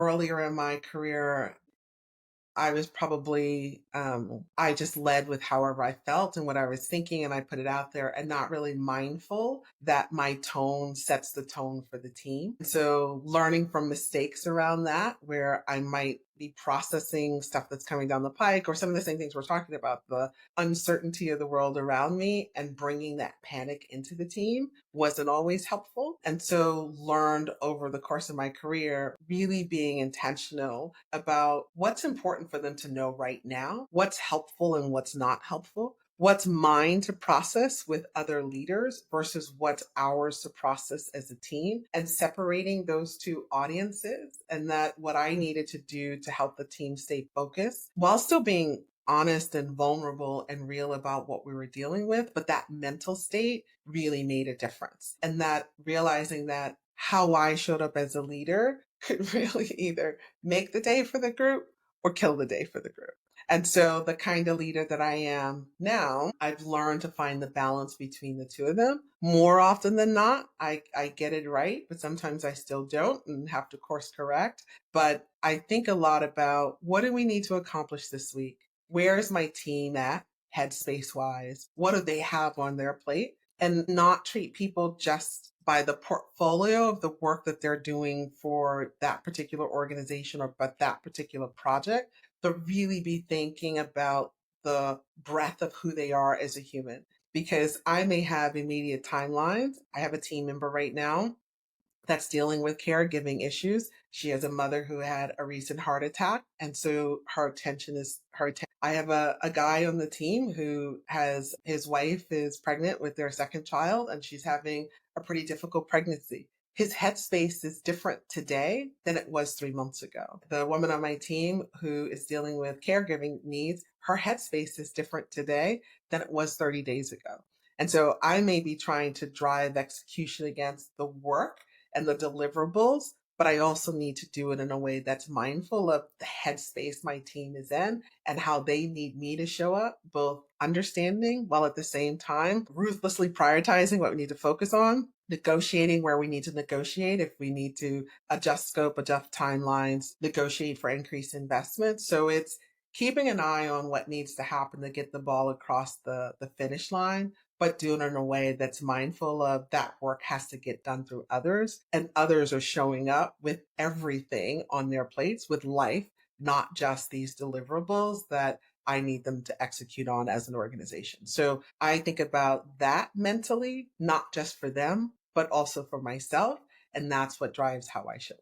Earlier in my career, I was probably, I just led with however I felt and what I was thinking, and I put it out there and not really mindful that my tone sets the tone for the team. So, learning from mistakes around that, where I might be processing stuff that's coming down the pike, or some of the same things we're talking about, the uncertainty of the world around me, and bringing that panic into the team wasn't always helpful. And so, learned over the course of my career, really being intentional about what's important for them to know right now, what's helpful and what's not helpful, what's mine to process with other leaders versus what's ours to process as a team, and separating those two audiences. And that what I needed to do to help the team stay focused while still being honest and vulnerable and real about what we were dealing with. But that mental state really made a difference. And that realizing that how I showed up as a leader could really either make the day for the group or kill the day for the group. And so the kind of leader that I am now, I've learned to find the balance between the two of them. More often than not, I get it right, but sometimes I still don't and have to course correct. But I think a lot about, what do we need to accomplish this week? Where is my team at, headspace wise? What do they have on their plate? And not treat people just by the portfolio of the work that they're doing for that particular organization or but that particular project, but really be thinking about the breadth of who they are as a human. Because I may have immediate timelines. I have a team member right now that's dealing with caregiving issues. She has a mother who had a recent heart attack. And so her attention is her attention. I have a guy on the team who has, his wife is pregnant with their second child, and she's having a pretty difficult pregnancy. His headspace is different today than it was 3 months ago. The woman on my team who is dealing with caregiving needs, her headspace is different today than it was 30 days ago. And so I may be trying to drive execution against the work and the deliverables, but I also need to do it in a way that's mindful of the headspace my team is in and how they need me to show up, both understanding while at the same time ruthlessly prioritizing what we need to focus on, negotiating where we need to negotiate, if we need to adjust scope, adjust timelines, negotiate for increased investment. So it's keeping an eye on what needs to happen to get the ball across the finish line, but doing it in a way that's mindful of that work has to get done through others, and others are showing up with everything on their plates with life, not just these deliverables that I need them to execute on as an organization. So I think about that mentally, not just for them, but also for myself. And that's what drives how I show up.